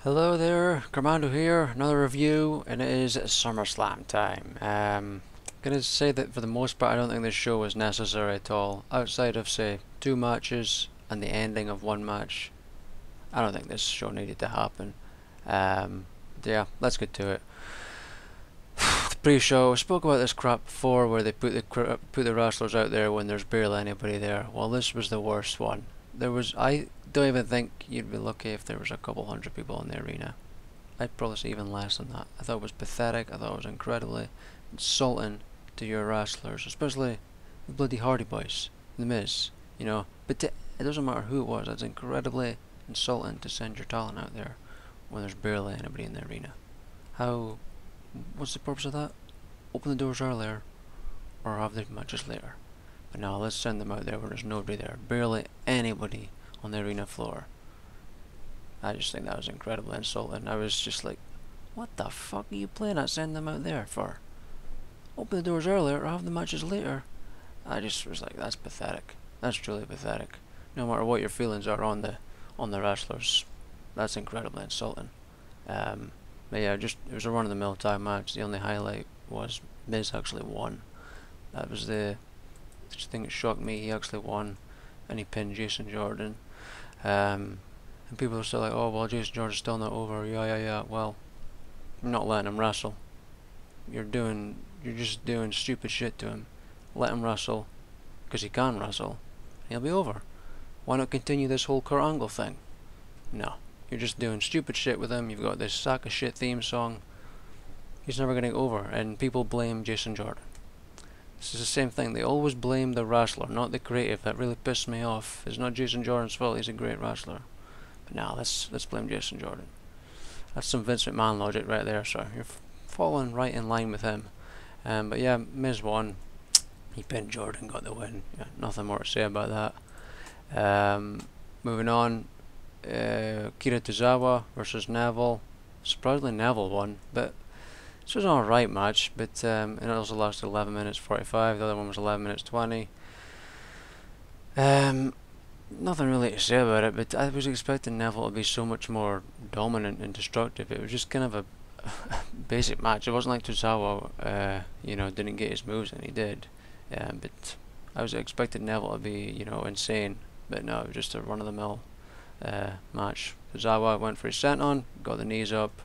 Hello there, Commando here, another review, and it is SummerSlam time. Gonna say that for the most part I don't think this show was necessary at all. Outside of, say, two matches and the ending of one match, I don't think this show needed to happen. Yeah, let's get to it. The pre-show, I spoke about this crap before where they put the wrestlers out there when there's barely anybody there. Well, this was the worst one. I don't even think you'd be lucky if there was a couple hundred people in the arena. I'd probably say even less than that. I thought it was pathetic. I thought it was incredibly insulting to your wrestlers, especially the bloody Hardy Boys, The Miz. But it doesn't matter who it was. It's incredibly insulting to send your talent out there when there's barely anybody in the arena. What's the purpose of that? Open the doors earlier, or have the matches later. But now let's send them out there when there's nobody there, barely anybody on the arena floor. I just think that was incredibly insulting. I was just like, what the fuck are you playing at sending them out there for? Open the doors earlier or have the matches later. I just was like, that's pathetic. That's truly pathetic. No matter what your feelings are on the wrestlers, that's incredibly insulting. But yeah, it was a run-of-the-mill tag match. The only highlight was Miz actually won. That was the thing that shocked me. He actually won, and he pinned Jason Jordan. And people are still like, oh well, Jason Jordan's still not over. Yeah. Well, I'm not letting him wrestle. You're just doing stupid shit to him. Let him wrestle, because he can wrestle. He'll be over. Why not continue this whole Kurt Angle thing? No. You're just doing stupid shit with him. You've got this sack of shit theme song. He's never going to get over, and people blame Jason Jordan. This is the same thing. They always blame the wrestler, not the creative. That really pissed me off. It's not Jason Jordan's fault. He's a great wrestler. But now let's blame Jason Jordan. That's some Vince McMahon logic right there, sir. You're falling right in line with him. But yeah, Miz won. He pinned Jordan, got the win. Yeah, nothing more to say about that. Moving on. Kira Tozawa versus Neville. Surprisingly, Neville won, but this was an alright match. But it also lasted 11 minutes 45. The other one was 11 minutes 20. Nothing really to say about it, but I was expecting Neville to be so much more dominant and destructive. It was just kind of a basic match. It wasn't like Tozawa, didn't get his moves, and he did. But I was expecting Neville to be, insane. But no, it was just a run-of-the-mill match. Tozawa went for his senton, got the knees up,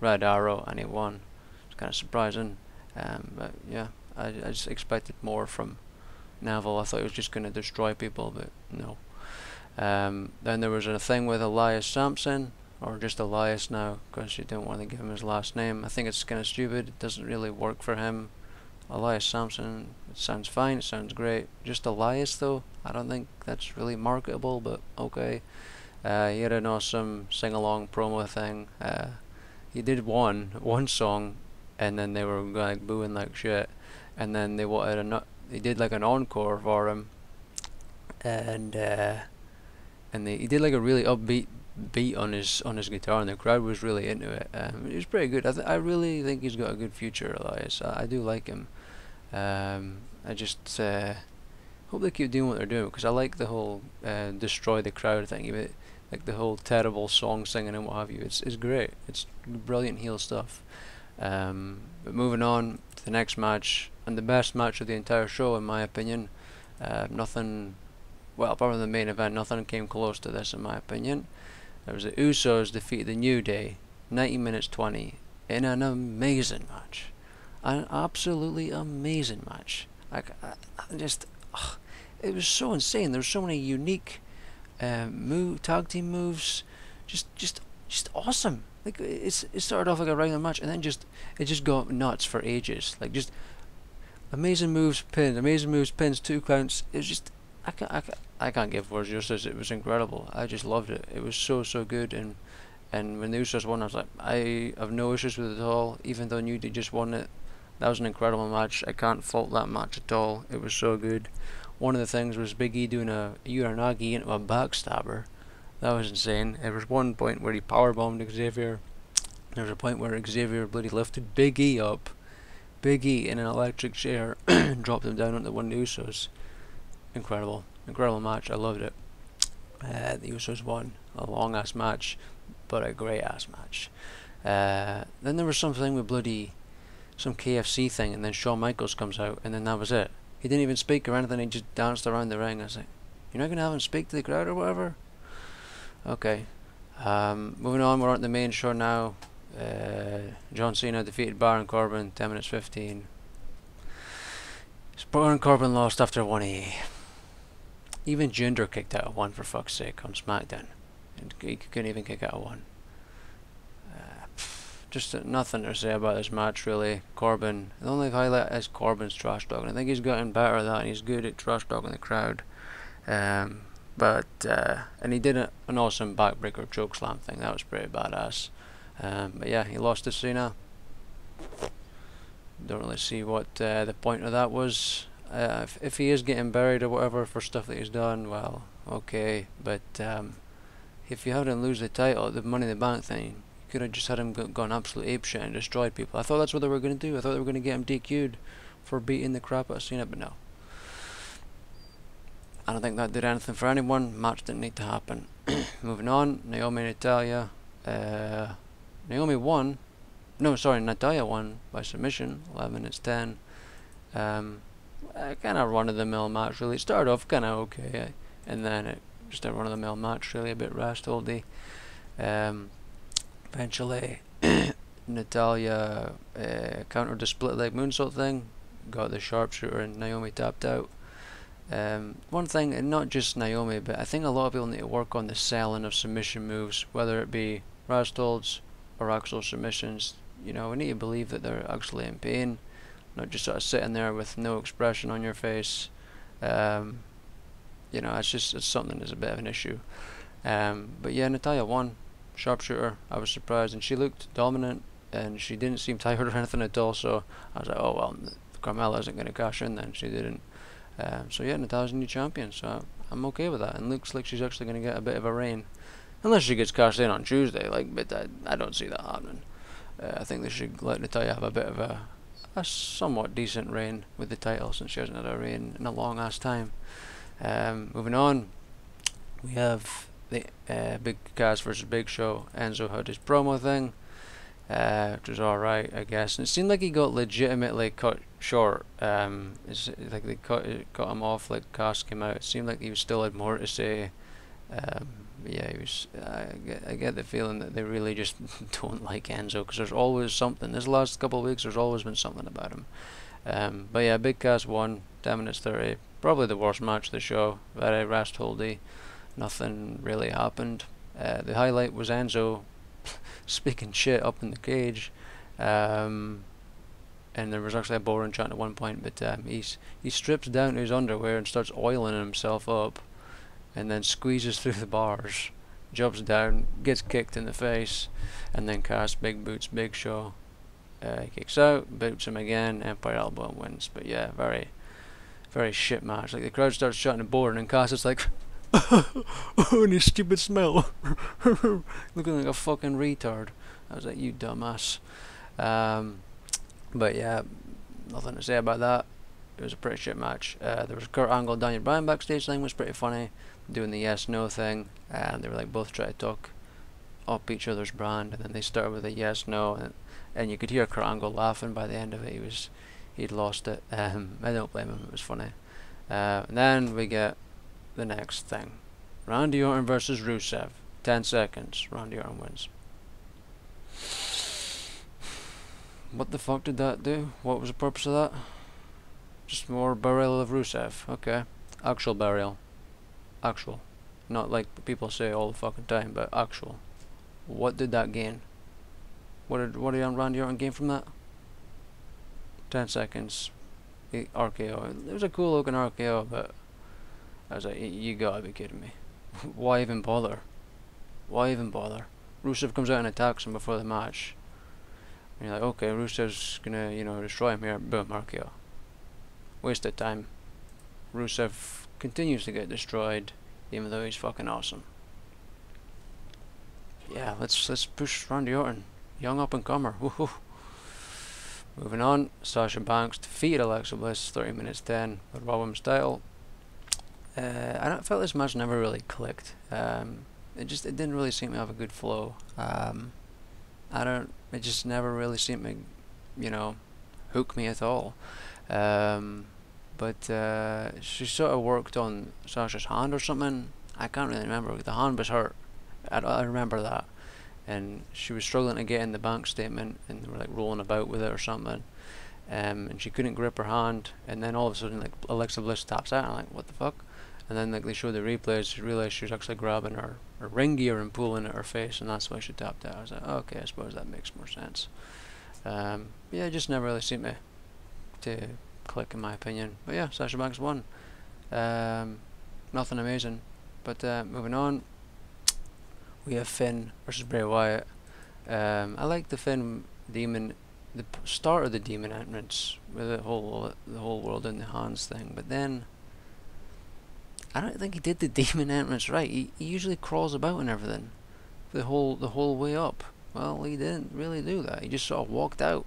red arrow, and he won. It's kind of surprising, but yeah, I just expected more from Neville. I thought he was just going to destroy people, but no. Then there was a thing with Elias Sampson, or just Elias now, because you don't want to give him his last name. I think it's kind of stupid. It doesn't really work for him. Elias Sampson, it sounds fine, it sounds great. Just Elias though, I don't think that's really marketable, but okay. He had an awesome sing-along promo thing. He did one song, and then they were like booing like shit, and then they did like an encore for him, and he did like a really upbeat beat on his guitar, and the crowd was really into it. It was pretty good. I really think he's got a good future, Elias. I do like him. I just hope they keep doing what they're doing, because I like the whole destroy the crowd thing. Like the whole terrible song singing and what have you. It's great. It's brilliant heel stuff. But moving on to the next match, and the best match of the entire show in my opinion. Nothing, well, apart from the main event, nothing came close to this in my opinion. There was the Usos defeated the New Day, 90 minutes 20, in an amazing match. An absolutely amazing match. I just, it was so insane. There were so many unique tag team moves, just awesome. Like it started off like a regular match, and then it just got nuts for ages. Like just amazing moves, pins, 2 counts. It was just I can't give words justice. It was incredible. I just loved it. It was so good, and when the Usos won, I was like, I have no issues with it at all. Even though New Day just won it, that was an incredible match. I can't fault that match at all. It was so good. One of the things was Big E doing a Uranagi into a backstabber. That was insane. There was one point where he powerbombed Xavier. There was a point where Xavier bloody lifted Big E up. Big E in an electric chair and dropped him down onto one of the Usos. Incredible match. I loved it. The Usos won a long ass match. but a great ass match. Then there was something with some KFC thing, and then Shawn Michaels comes out, and then that was it. He didn't even speak or anything. He just danced around the ring. I was like, you're not gonna have him speak to the crowd or whatever? Okay. Moving on, we're on to the main show now. John Cena defeated Baron Corbin, 10 minutes 15. Baron Corbin lost after 1A. Even Jinder kicked out of 1, for fuck's sake, on SmackDown. And he couldn't even kick out of 1. Just nothing to say about this match, really. Corbin, the only highlight is Corbin's trash talking. I think he's gotten better at that, and he's good at trash talking the crowd. And he did an awesome backbreaker chokeslam thing. That was pretty badass. But yeah, he lost to Cena. Don't really see what the point of that was. If he is getting buried or whatever for stuff that he's done, well, okay. But if you had him lose the title, the Money in the Bank thing, could have just had him gone absolute apeshit and destroyed people. I thought that's what they were going to do. I thought they were going to get him DQ'd for beating the crap out of Cena, but no. I don't think that did anything for anyone. Match didn't need to happen. Moving on, Naomi and Natalya. Naomi won. No, sorry, Natalya won by submission, 11 minutes 10. Kind of run-of-the-mill match, really. It started off kind of okay, and then it just a run-of-the-mill match, really, a bit rest-holdy. Eventually, Natalya countered the split leg moonsault thing, got the sharpshooter, and Naomi tapped out. One thing, and not just Naomi, but I think a lot of people need to work on the selling of submission moves, whether it be rest holds or actual submissions. You know, we need to believe that they're actually in pain, not just sort of sitting there with no expression on your face. You know, it's something that's a bit of an issue. But yeah, Natalya won. Sharpshooter, I was surprised, and she looked dominant, and she didn't seem tired or anything at all, so I was like, oh well, Carmella isn't going to cash in then. She didn't. So yeah, Natalya's new champion, so I'm okay with that, and looks like she's actually going to get a bit of a reign, unless she gets cashed in on Tuesday, but I don't see that happening. I think they should let Natalya have a bit of a somewhat decent reign with the title, since she hasn't had a reign in a long ass time. Moving on, we have the Big Cass versus Big Show. Enzo had his promo thing, which was alright, I guess. And it seemed like he got legitimately cut short. It's like they cut him off, like Cass came out. It seemed like he still had more to say. Yeah, he was. I get the feeling that they really just don't like Enzo, because there's always something. This last couple of weeks, there's always been something about him. But yeah, Big Cass won, 10 minutes 30. Probably the worst match of the show. Very rest holdy. Nothing really happened. The highlight was Enzo speaking shit up in the cage, and there was actually a boring chant at one point, but he strips down to his underwear and starts oiling himself up, and then squeezes through the bars, jumps down, gets kicked in the face, and then Cass big boots Big Show. He kicks out, boots him again, Empire Elbow, and wins. But yeah, very, very shit match. Like, the crowd starts shouting and boring, and Cass is like, oh, and his stupid smell. Looking like a fucking retard. I was like, you dumbass. But yeah, nothing to say about that. It was a pretty shit match. There was Kurt Angle, Daniel Bryan backstage thing, was pretty funny, doing the yes no thing, and they were like both trying to talk up each other's brand, and then they started with a yes no, and you could hear Kurt Angle laughing by the end of it. He'd lost it. I don't blame him, it was funny. And then we get the next thing. Randy Orton versus Rusev. 10 seconds. Randy Orton wins. What the fuck did that do? What was the purpose of that? Just more burial of Rusev. Okay. Actual burial. Actual. Not like people say all the fucking time, but actual. What did that gain? What did Randy Orton gain from that? 10 seconds. RKO. It was a cool looking RKO, but I was like, you gotta be kidding me. Why even bother? Why even bother? Rusev comes out and attacks him before the match. And you're like, okay, Rusev's gonna, destroy him here. Boom, RKO. Waste of time. Rusev continues to get destroyed, even though he's fucking awesome. Yeah, let's push Randy Orton. Young up and comer. Woohoo. Moving on, Sasha Banks defeated Alexa Bliss, 30 minutes 10 with Raw Women's title. I felt this match never really clicked. it didn't really seem to have a good flow. It just never really seemed to, you know, hook me at all. Um, but she sort of worked on Sasha's hand or something. I can't really remember. The hand was hurt. I remember that. And she was struggling to get in the bank statement, and they were like rolling about with it or something. And she couldn't grip her hand, and then all of a sudden, like, Alexa Bliss taps out, and I'm like, what the fuck? And then like they showed the replays, she realized she was actually grabbing her ring gear and pulling at her face, and that's why she tapped out. I was like, okay, I suppose that makes more sense. Yeah, it just never really seemed to click in my opinion. But yeah, Sasha Banks won. Nothing amazing. But moving on, we have Finn versus Bray Wyatt. I like the Finn Demon, the start of the Demon entrance with the whole world in the hands thing, but then I don't think he did the Demon entrance right. He usually crawls about and everything the whole way up. Well, he didn't really do that. He just sort of walked out.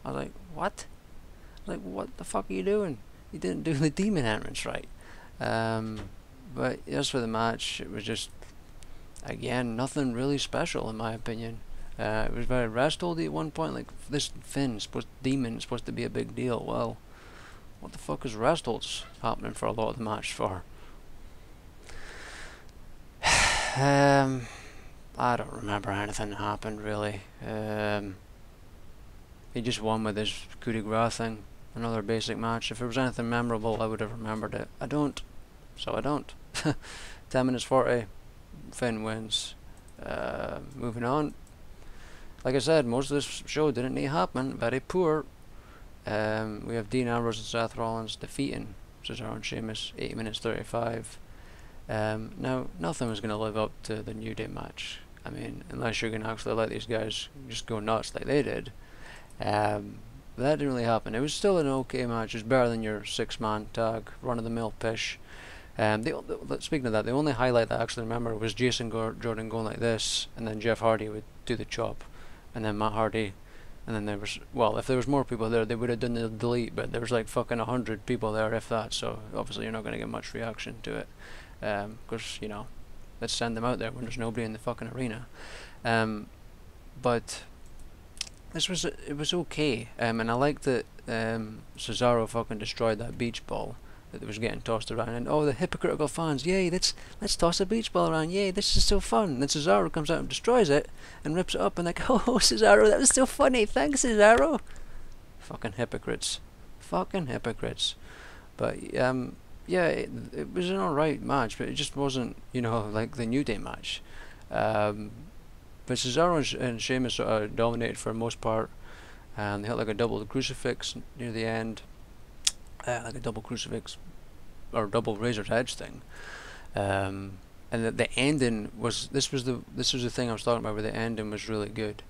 I was like, what? Like, what the fuck are you doing? He didn't do the Demon entrance right. But as for the match, it was just, again, nothing really special in my opinion. It was very rest holdy at one point. Like, this Demon is supposed to be a big deal. Well, what the fuck is rest holds happening for a lot of the match for? I don't remember anything that happened really. He just won with his coup de grace thing. Another basic match. If there was anything memorable, I would have remembered it. I don't, so I don't. 10 minutes 40. Finn wins. Moving on. Like I said, most of this show didn't need to happen. Very poor. We have Dean Ambrose and Seth Rollins defeating Cesaro and Sheamus. 8 minutes 35. Now, nothing was going to live up to the New Day match. I mean, unless you're going to actually let these guys just go nuts like they did. But that didn't really happen. It was still an okay match. It was better than your 6-man tag, run-of-the-mill pish. Speaking of that, the only highlight that I actually remember was Jason Jordan going like this, and then Jeff Hardy would do the chop, and then Matt Hardy, and then there was, well, if there was more people there, they would have done the delete, but there was like fucking 100 people there, if that, so obviously you're not going to get much reaction to it. Because, you know, let's send them out there when there's nobody in the fucking arena. But it was okay, and I liked that Cesaro fucking destroyed that beach ball that was getting tossed around, and oh, the hypocritical fans, yay, let's toss a beach ball around, yay, this is so fun. And then Cesaro comes out and destroys it and rips it up, and like, oh, Cesaro, that was so funny, thanks, Cesaro. Fucking hypocrites. But yeah, it was an alright match, but it just wasn't, you know, like the New Day match. But Cesaro and Sheamus sort of dominated for the most part. They had like a double crucifix near the end, like a double crucifix or double razor's edge thing. And the ending was this was the thing I was talking about, where the ending was really good.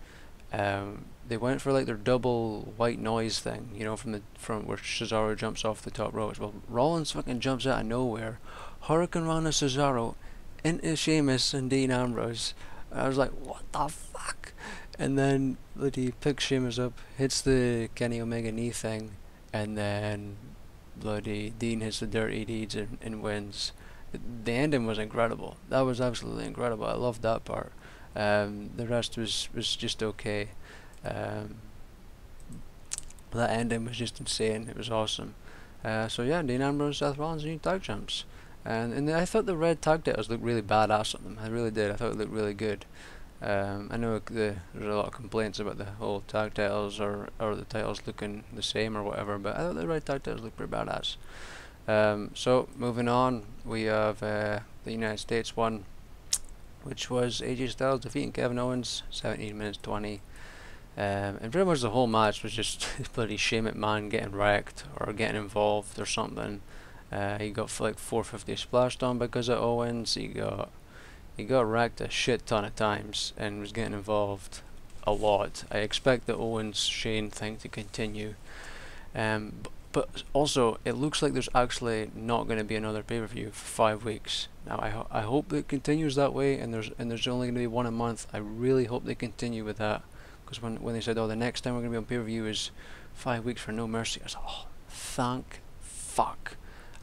They went for like their double white noise thing, you know, from where Cesaro jumps off the top ropes. Well, Rollins fucking jumps out of nowhere, Hurricane Rana Cesaro into Sheamus and Dean Ambrose. I was like, what the fuck? And then bloody picks Sheamus up, hits the Kenny Omega knee thing, and then bloody Dean hits the dirty deeds and wins. The ending was incredible. That was absolutely incredible. I loved that part. The rest was just okay. That ending was just insane. It was awesome. So yeah, Dean Ambrose, Seth Rollins, new tag champs. And I thought the red tag titles looked really badass on them. I really did. I thought it looked really good. I know there's a lot of complaints about the whole tag titles or the titles looking the same or whatever, but I thought the red tag titles looked pretty badass. So moving on, we have the United States one, which was AJ Styles defeating Kevin Owens, 17 minutes 20. And pretty much the whole match was just bloody Shane McMahon getting wrecked or getting involved or something. He got like 450 splashed on because of Owens. He got wrecked a shit ton of times and was getting involved a lot. I expect the Owens Shane thing to continue. But also, it looks like there's actually not going to be another pay-per-view for 5 weeks. Now, I hope it continues that way, and there's only going to be one a month. I really hope they continue with that, because when they said, oh, the next time we're going to be on pay-per-view is 5 weeks for No Mercy, I was like, oh, thank fuck.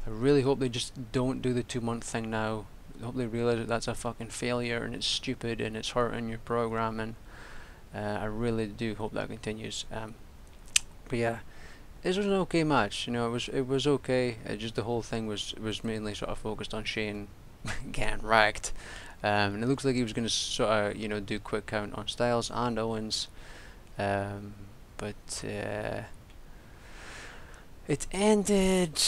I really hope they just don't do the 2-month thing now. hope they realize that that's a fucking failure and it's stupid and it's hurting your programming. I really do hope that continues. But yeah, this was an okay match. You know, it was okay. Just the whole thing was mainly sort of focused on Shane getting wrecked. And it looks like he was going to sort of, you know, do quick count on Styles and Owens. But it ended.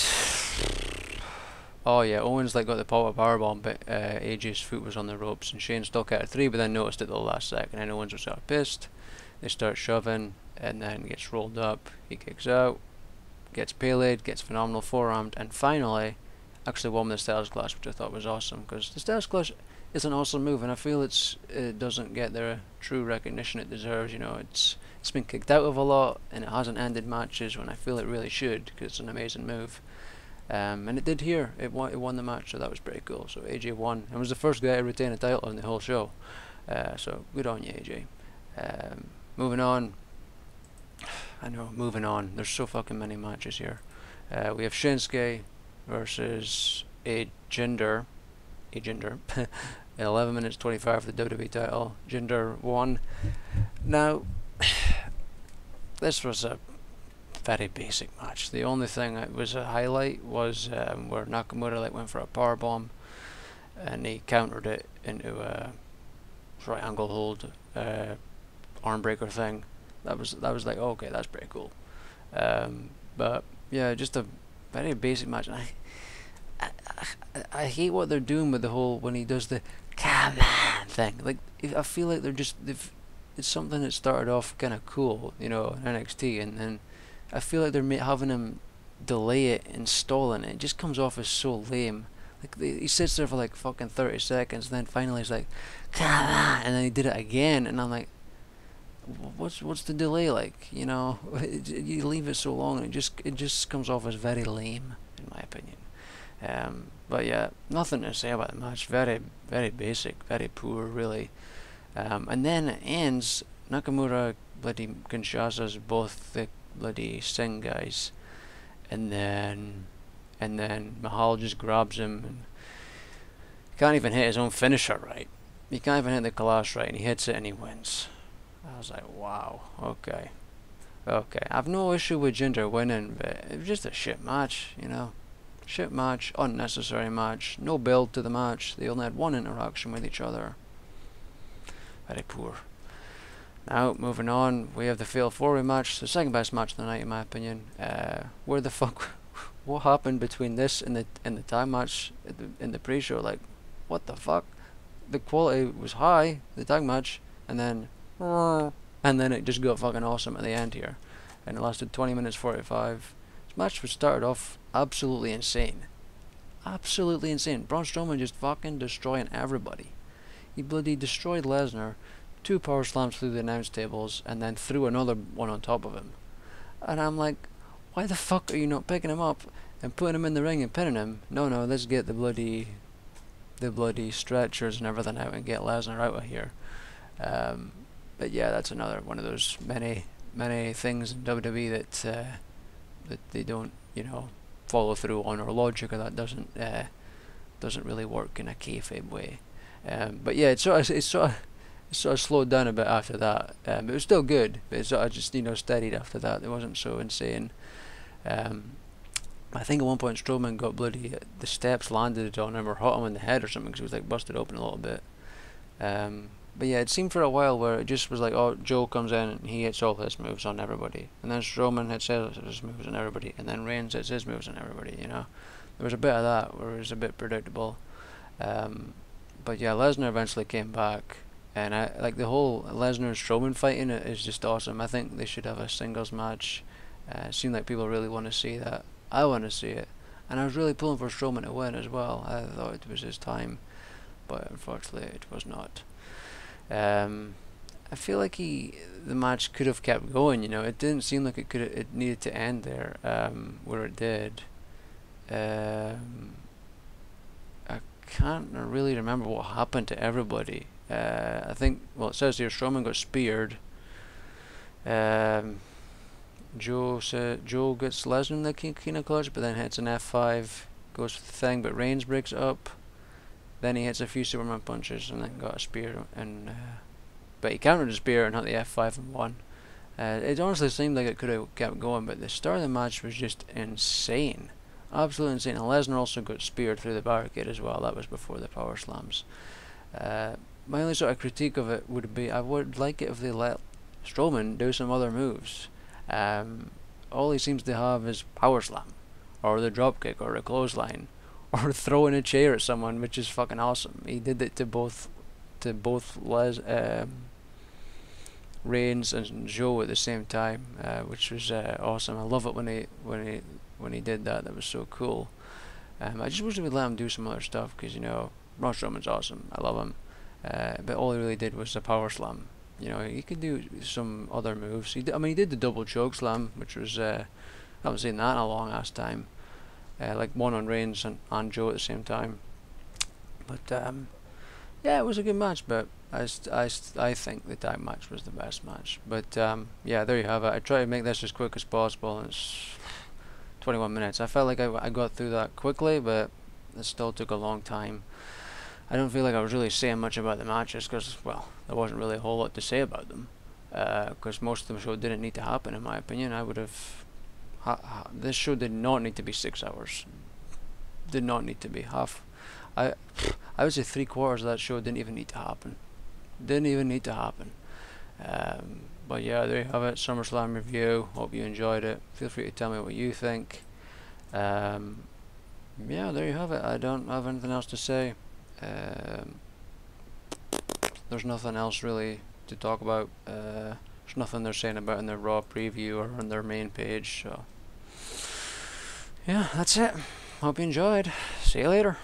Oh yeah, Owens like got the pop-up powerbomb, but AJ's foot was on the ropes, and Shane stuck out at 3, but then noticed it at the last second, and Owens was sort of pissed. They start shoving, and then gets rolled up. He kicks out, gets Pele, gets phenomenal forearmed, and finally, actually won the Styles Clash, which I thought was awesome, because the Styles Clash is an awesome move, and I feel it doesn't get the true recognition it deserves. You know, it's been kicked out of a lot, and it hasn't ended matches when I feel it really should, because it's an amazing move. And it did here. It won the match, so that was pretty cool. So AJ won, and was the first guy to retain a title in the whole show. So good on you, AJ. Moving on. I know, moving on. There's so fucking many matches here. We have Shinsuke versus Jinder. Jinder. 11 minutes 25 for the WWE title. Jinder won. Now, this was a very basic match. The only thing that was a highlight was where Nakamura like went for a power bomb, and he countered it into a triangle hold arm breaker thing. That was like, oh, okay, that's pretty cool. But yeah, just a very basic match. And I hate what they're doing with the whole when he does the come on thing. Like I feel like it's something that started off kind of cool, you know, in NXT, and then I feel like they're having him delay it and stalling it. It just comes off as so lame. Like he sits there for like fucking 30 seconds, and then finally he's like, come on, and then he did it again, and I'm like, what's the delay like? You know, you leave it so long, and it just comes off as very lame, in my opinion. But yeah, nothing to say about the match. Very, very basic, very poor, really. And then it ends. Nakamura bloody Kinshasas both the bloody Singh guys, and then Mahal just grabs him, and he can't even hit his own finisher right. He can't even hit the Kalash right, and he hits it and he wins. I was like, wow, okay. I have no issue with Jinder winning, but it was just a shit match, you know. Shit match, unnecessary match, no build to the match. They only had one interaction with each other. Very poor. Now, moving on, we have the Fatal 4-Way match, the second best match of the night in my opinion. Where the fuck, what happened between this and the tag match in the pre-show? Like, what the fuck? The quality was high, the tag match, and then it just got fucking awesome at the end here. And it lasted 20 minutes 45. This match was started off absolutely insane. Absolutely insane. Braun Strowman just fucking destroying everybody. He bloody destroyed Lesnar, 2 power slams through the announce tables, and then threw another one on top of him. And I'm like, why the fuck are you not picking him up and putting him in the ring and pinning him? No, let's get the bloody stretchers and everything out and get Lesnar out of here. But yeah, that's another one of those many things in WWE that they don't, you know, follow through on, or logic, or that doesn't really work in a kayfabe way. But yeah, it sort of slowed down a bit after that. It was still good, but it sort of just, you know, steadied after that. It wasn't so insane. I think at one point Strowman got bloody, the steps landed on him or hit him in the head or something, because he was like busted open a little bit. But yeah, it seemed for a while where it just was like, oh, Joe comes in and he hits all his moves on everybody, and then Strowman hits his moves on everybody, and then Reigns hits his moves on everybody, you know. There was a bit of that where it was a bit predictable. But yeah, Lesnar eventually came back, and I like the whole Lesnar Strowman fighting. It is just awesome. I think they should have a singles match. It seemed like people really want to see that. I want to see it, and I was really pulling for Strowman to win as well. I thought it was his time, but unfortunately it was not. I feel like the match could have kept going. You know, it didn't seem like it needed to end there. Where it did. I can't really remember what happened to everybody. I think, well, it says here Strowman got speared. Joe gets Lesnar in the Kina clutch, but then hits an F5, goes for the thing, but Reigns breaks it up. Then he hits a few Superman punches and then got a spear, and but he countered the spear and hit the F5 and won. It honestly seemed like it could have kept going, but the start of the match was just insane. Absolutely insane. And Lesnar also got speared through the barricade as well. That was before the power slams. My only sort of critique of it would be I would like it if they let Strowman do some other moves. All he seems to have is power slam, or the dropkick, or a clothesline, or throwing a chair at someone, which is fucking awesome. He did it to both Reigns and Joe at the same time, which was awesome. I love it when he did that. That was so cool. I just wish they would let him do some other stuff, because Braun Strowman's awesome. I love him, but all he really did was a power slam. He could do some other moves. He did the double choke slam, which was I haven't seen that in a long ass time. Like one on Reigns and Joe at the same time. But yeah, it was a good match, but I think the tag match was the best match. But yeah, there you have it. I tried to make this as quick as possible, and it's 21 minutes. I felt like I got through that quickly, but it still took a long time. I don't feel like I was really saying much about the matches, because, well, there wasn't really a whole lot to say about them. Because most of the show didn't need to happen, in my opinion. I would have... this show did not need to be 6 hours. Did not need to be half. I would say 3/4 of that show didn't even need to happen. Didn't even need to happen. But yeah, there you have it. SummerSlam review. Hope you enjoyed it. Feel free to tell me what you think. Yeah, there you have it. I don't have anything else to say. There's nothing else really to talk about. There's nothing they're saying about in their Raw preview or on their main page. So yeah, that's it. Hope you enjoyed. See you later.